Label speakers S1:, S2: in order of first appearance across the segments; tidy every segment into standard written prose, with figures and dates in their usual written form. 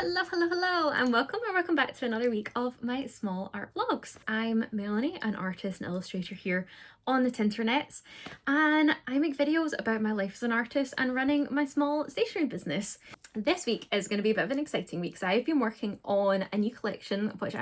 S1: Hello, and welcome back to another week of my small art vlogs. I'm Melanie, an artist and illustrator here on the Tinternets, and I make videos about my life as an artist and running my small stationery business. This week is going to be a bit of an exciting week because I've been working on a new collection which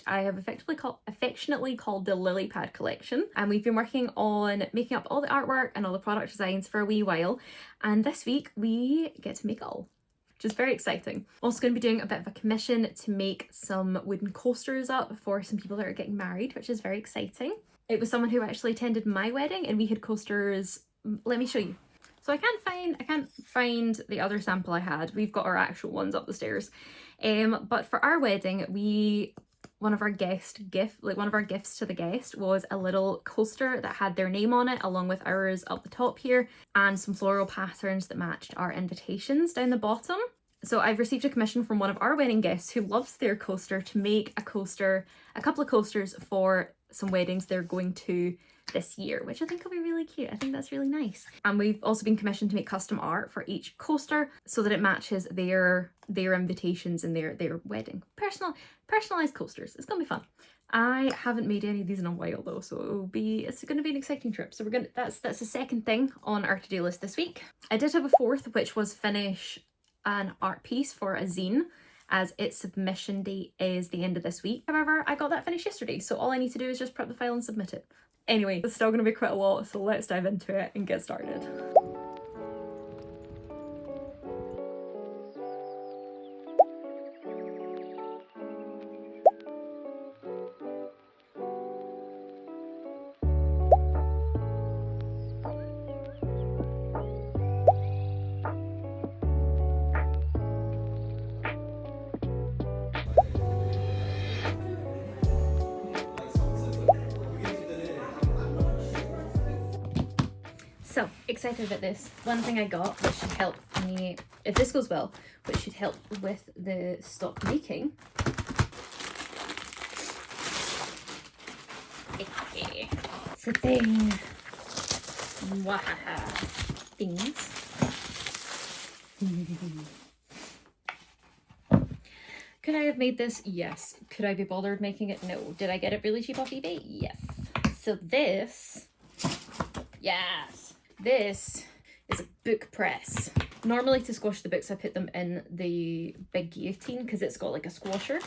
S1: I have affectionately called the Lily Pad collection, and we've been working on making up all the artwork and all the product designs for a wee while, and this week we get to make it all, which is very exciting. Also going to be doing a bit of a commission to make some wooden coasters up for some people that are getting married, which is very exciting. It was someone who actually attended my wedding and we had coasters. Let me show you. So I can't find the other sample I had. We've got our actual ones up the stairs. But for our wedding, one of our gifts to the guest was a little coaster that had their name on it, along with ours up the top here, and some floral patterns that matched our invitations down the bottom. So I've received a commission from one of our wedding guests who loves their coaster to make a couple of coasters for some weddings they're going to this year, which I think will be really cute. I think that's really nice. And we've also been commissioned to make custom art for each coaster so that it matches their invitations and their wedding. Personalized coasters. It's gonna be fun. I haven't made any of these in a while though, so it's gonna be an exciting trip. So that's the second thing on our to-do list this week. I did have a fourth, which was finish an art piece for a zine, as its submission date is the end of this week. However, I got that finished yesterday, so all I need to do is just prep the file and submit it. Anyway, it's still going to be quite a lot, so let's dive into it and get started. So excited about this. One thing I got, which should help me, if this goes well, which should help with the stock making. It's a thing. Wahaha. Things. Could I have made this? Yes. Could I be bothered making it? No. Did I get it really cheap off eBay? Yes. So this, yes. This is a book press. Normally to squash the books I put them in the big guillotine because it's got like a squasher.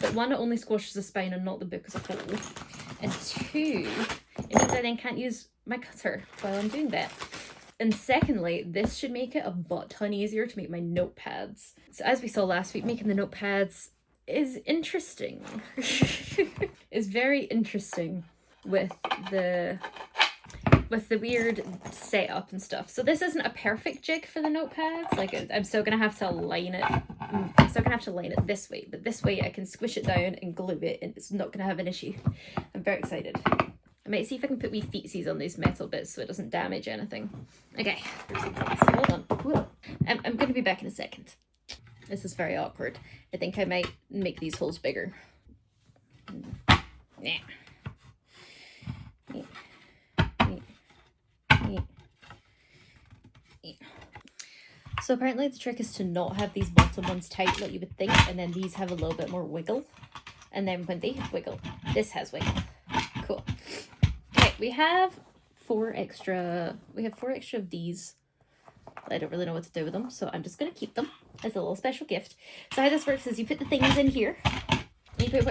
S1: But one, it only squashes the spine and not the book as a whole. And two, it means I then can't use my cutter while I'm doing that. And secondly, this should make it a butt ton easier to make my notepads. So as we saw last week, making the notepads is interesting. It's very interesting with the weird setup and stuff. So this isn't a perfect jig for the notepads. Like, I'm still gonna have to line it. I'm still gonna have to line it this way, but this way I can squish it down and glue it, and it's not gonna have an issue. I'm very excited. I might see if I can put wee feetsies on these metal bits so it doesn't damage anything. Okay, hold on. Whoa. I'm gonna be back in a second. This is very awkward. I think I might make these holes bigger. Yeah. So apparently the trick is to not have these bottom ones tight like you would think, and then these have a little bit more wiggle. And then when they have wiggle, this has wiggle. Cool. Okay, we have four extra of these. I don't really know what to do with them, so I'm just going to keep them as a little special gift. So how this works is you put the things in here. You put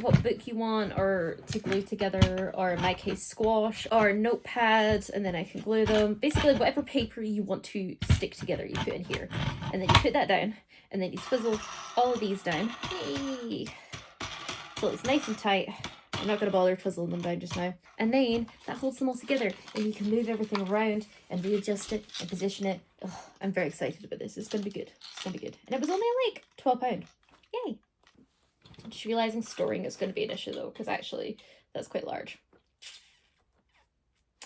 S1: what book you want, or to glue together, or in my case squash, or notepads, and then I can glue them. Basically whatever paper you want to stick together you put in here, and then you put that down, and then you swizzle all of these down. Hey! So it's nice and tight. I'm not going to bother twizzling them down just now. And then that holds them all together, and you can move everything around and readjust it and position it. Oh, I'm very excited about this. It's going to be good. It's going to be good. And it was only like £12. Yay! Just realizing storing is going to be an issue though, because actually that's quite large.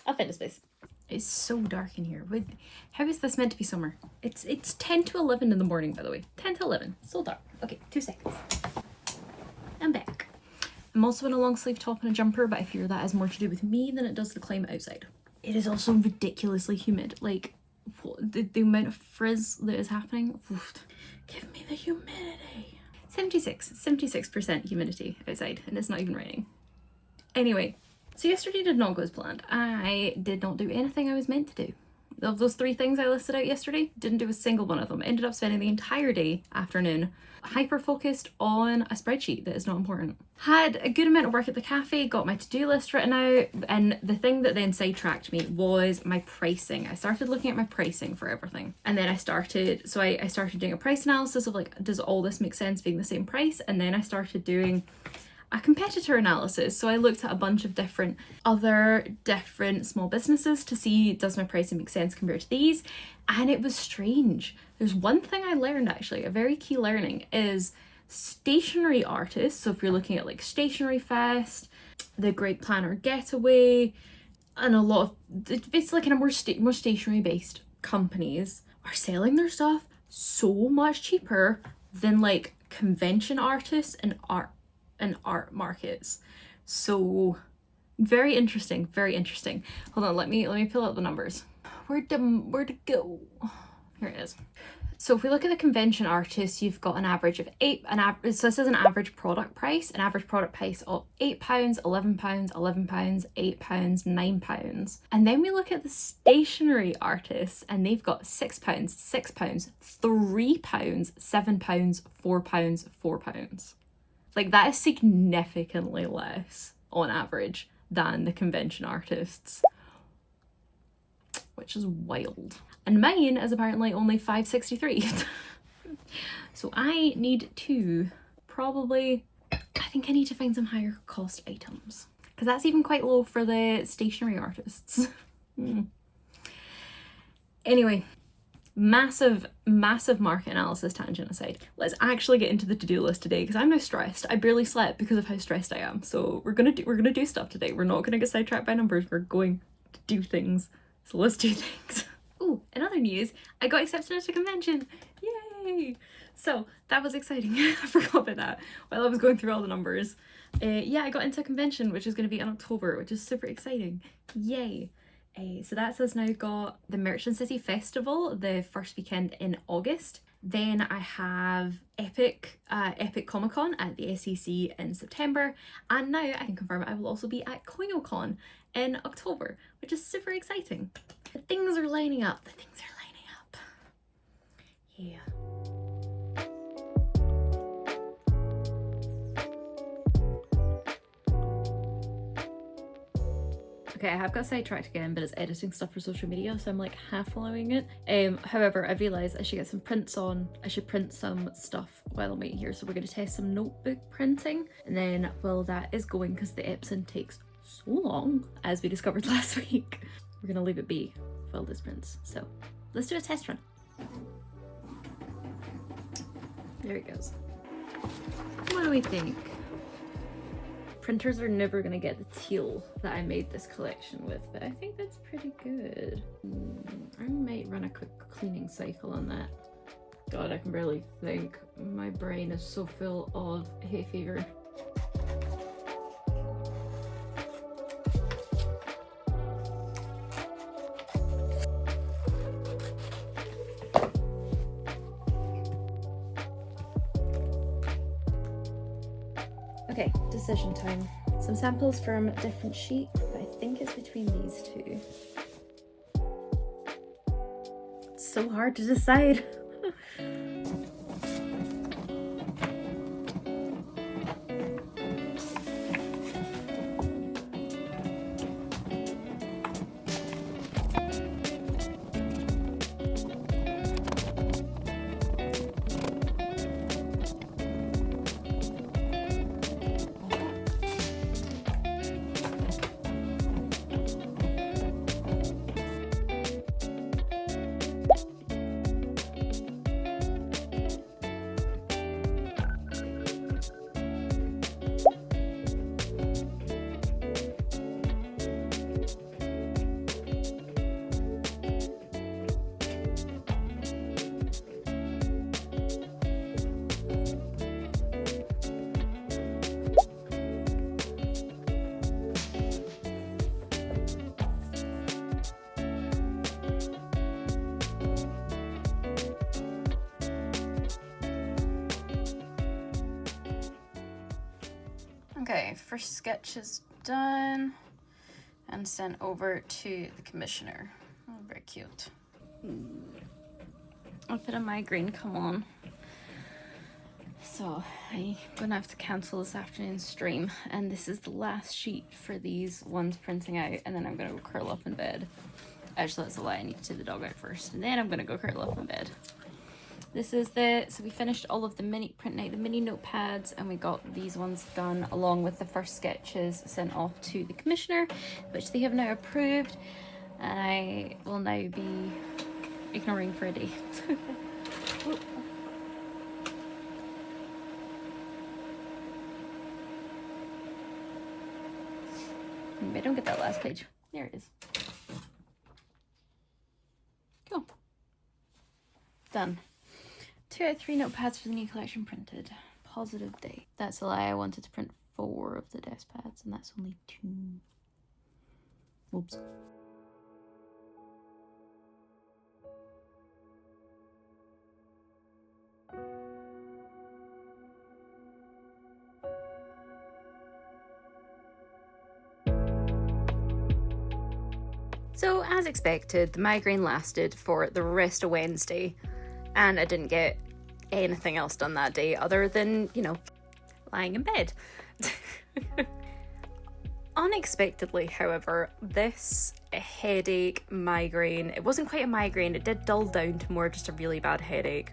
S1: I'll find a space. It's so dark in here. How is this meant to be summer? It's 10 to 11 in the morning, by the way. 10 to 11. So dark. Okay, 2 seconds. I'm back. I'm also in a long sleeve top and a jumper, but I fear that has more to do with me than it does the climate outside. It is also ridiculously humid. Like, the amount of frizz that is happening. Oof. Give me the humidity. 76% humidity outside, and it's not even raining. Anyway, so yesterday did not go as planned. I did not do anything I was meant to do. Of those 3 things I listed out yesterday, didn't do a single one of them. Ended up spending the entire afternoon hyper focused on a spreadsheet that is not important. Had a good amount of work at the cafe, got my to-do list written out, and the thing that then sidetracked me was my pricing. I started looking at my pricing for everything, and then I started doing a price analysis of like, does all this make sense being the same price? And then I started doing a competitor analysis. So I looked at a bunch of different small businesses to see, does my pricing make sense compared to these? And it was strange. There's one thing I learned, actually, a very key learning is stationery artists. So if you're looking at like Stationery Fest, the Great Planner Getaway, and a lot of, it's like in a more stationery based companies are selling their stuff so much cheaper than like convention artists and art markets. So very interesting. Hold on, let me pull out the numbers. Where to go? Here it is. So if we look at the convention artists, you've got an average of so this is an average product price of £8, £11, £11, £8, £9. And then we look at the stationery artists and they've got £6, £6, £3, £7, £4, £4. Like, that is significantly less on average than the convention artists, which is wild. And mine is apparently only £5.63. So I need to I think I need to find some higher cost items, because that's even quite low for the stationery artists. Anyway, massive market analysis tangent aside, let's actually get into the to-do list today, because I'm now stressed. I barely slept because of how stressed I am. So we're gonna do stuff today. We're not gonna get sidetracked by numbers. We're going to do things. So let's do things. Oh, in other news, I got accepted at a convention. Yay! So that was exciting. I forgot about that while I was going through all the numbers. Yeah, I got into a convention, which is going to be in October, which is super exciting. Yay! So that's us now got the Merchant City Festival the first weekend in August. Then I have Epic Comic Con at the SEC in September, and now I can confirm I will also be at CoinoCon in October, which is super exciting. The things are lining up. Yeah. Okay, I have got sidetracked again, but it's editing stuff for social media, so I'm like half following it. However, I realised I should get some prints on. I should print some stuff while I'm waiting here. So we're going to test some notebook printing. And then while that is going, because the Epson takes so long, as we discovered last week, we're going to leave it be while this prints. So let's do a test run. There it goes. What do we think? Printers are never gonna get the teal that I made this collection with, but I think that's pretty good. I might run a quick cleaning cycle on that. God, I can barely think. My brain is so full of hay fever. Okay, decision time. Some samples from a different sheet, but I think it's between these two. It's so hard to decide. Okay, first sketch is done and sent over to the commissioner. Oh, very cute. A bit of migraine, come on. So I'm gonna have to cancel this afternoon's stream, and this is the last sheet for these ones printing out, and then I'm gonna go curl up in bed. Actually, that's a lie, I need to take the dog out first, and then I'm gonna go curl up in bed. This is so we finished all of the printing out the mini notepads, and we got these ones done along with the first sketches sent off to the commissioner, which they have now approved, and I will now be ignoring for a day. Maybe I don't get that last page. There it is. Cool. Done. 2 out of 3 notepads for the new collection printed. Positive day. That's a lie. I wanted to print 4 of the desk pads, and that's only 2. Oops. So, as expected, the migraine lasted for the rest of Wednesday, and I didn't get anything else done that day other than, you know, lying in bed. Unexpectedly, however, this headache, migraine, it wasn't quite a migraine, it did dull down to more just a really bad headache,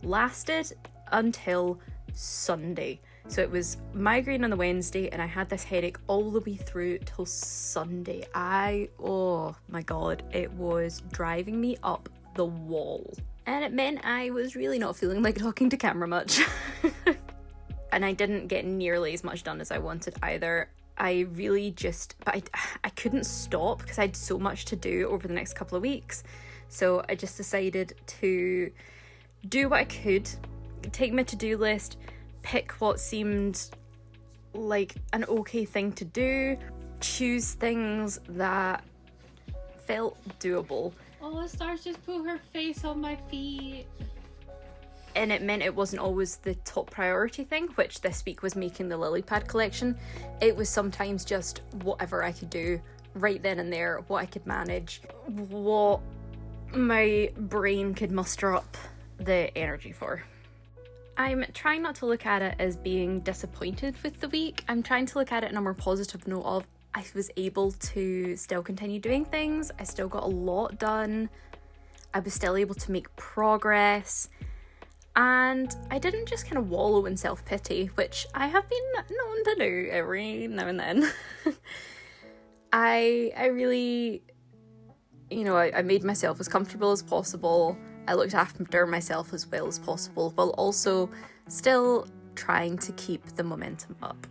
S1: lasted until Sunday. So it was migraine on the Wednesday, and I had this headache all the way through till Sunday. Oh my god, it was driving me up the wall. And it meant I was really not feeling like talking to camera much. And I didn't get nearly as much done as I wanted either. I really just, but I couldn't stop because I had so much to do over the next couple of weeks. So I just decided to do what I could, take my to-do list, pick what seemed like an okay thing to do, choose things that felt doable.
S2: Oh, the stars just put her face on my feet.
S1: And it meant it wasn't always the top priority thing, which this week was making the lily pad collection. It was sometimes just whatever I could do right then and there, what I could manage, what my brain could muster up the energy for. I'm trying not to look at it as being disappointed with the week. I'm trying to look at it in a more positive note of I was able to still continue doing things. I still got a lot done. I was still able to make progress. And I didn't just kind of wallow in self-pity, which I have been known to do every now and then. I really, you know, I made myself as comfortable as possible. I looked after myself as well as possible, while also still trying to keep the momentum up.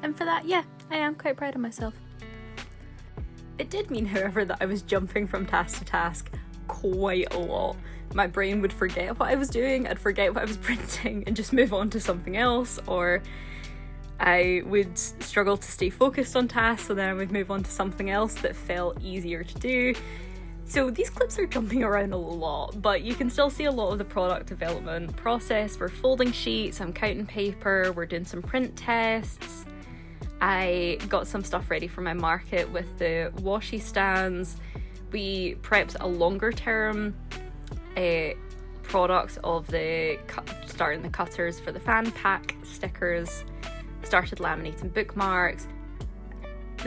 S1: And for that, yeah, I am quite proud of myself. It did mean, however, that I was jumping from task to task quite a lot. My brain would forget what I was doing, I'd forget what I was printing and just move on to something else, or I would struggle to stay focused on tasks, so then I would move on to something else that felt easier to do. So these clips are jumping around a lot, but you can still see a lot of the product development process. We're folding sheets, I'm counting paper, we're doing some print tests. I got some stuff ready for my market with the washi stands. We prepped a longer term products of starting the cutters for the fan pack stickers, started laminating bookmarks.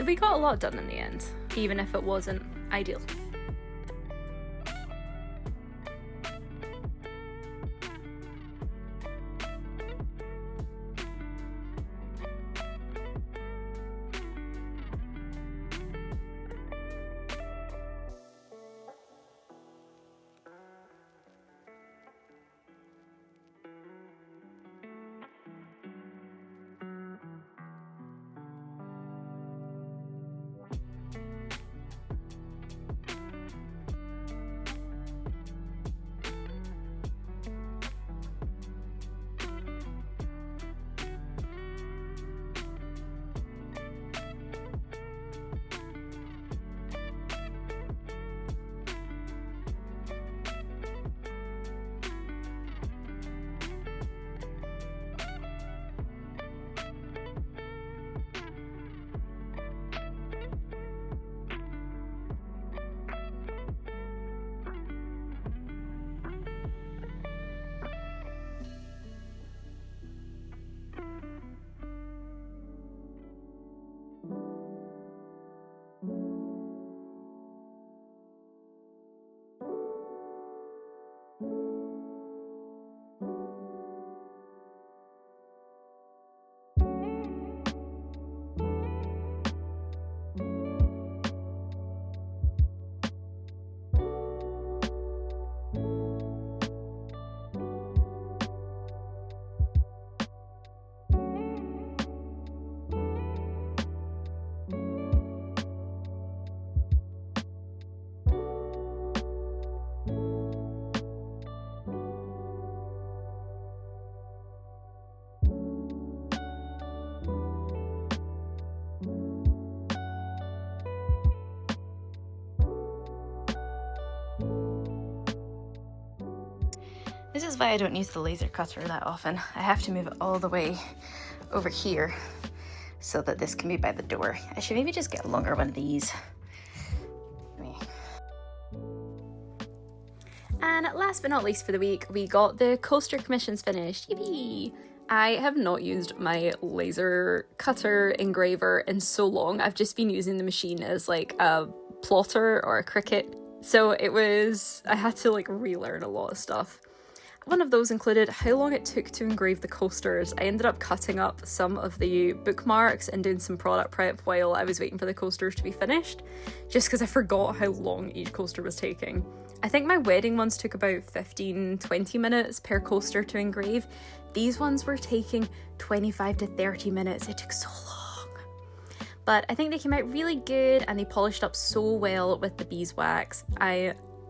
S1: We got a lot done in the end, even if it wasn't ideal. This is why I don't use the laser cutter that often. I have to move it all the way over here so that this can be by the door. I should maybe just get a longer one of these. And last but not least for the week, we got the coaster commissions finished. Yippee! I have not used my laser cutter engraver in so long. I've just been using the machine as like a plotter or a Cricut. So I had to like relearn a lot of stuff. One of those included how long it took to engrave the coasters. I ended up cutting up some of the bookmarks and doing some product prep while I was waiting for the coasters to be finished, just because I forgot how long each coaster was taking. I think my wedding ones took about 15-20 minutes per coaster to engrave. These ones were taking 25 to 30 minutes. It took so long. But I think they came out really good and they polished up so well with the beeswax.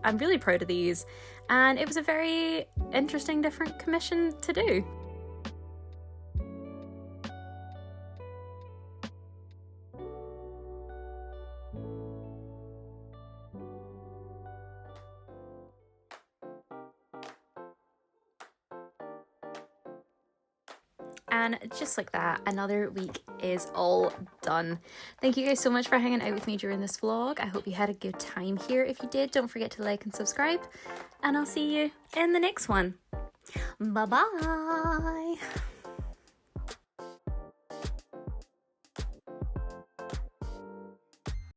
S1: I'm really proud of these, and it was a very interesting, different commission to do. And just like that, another week is all done. Thank you guys so much for hanging out with me during this vlog. I hope you had a good time here. If you did, don't forget to like and subscribe, and I'll see you in the next one. Bye bye.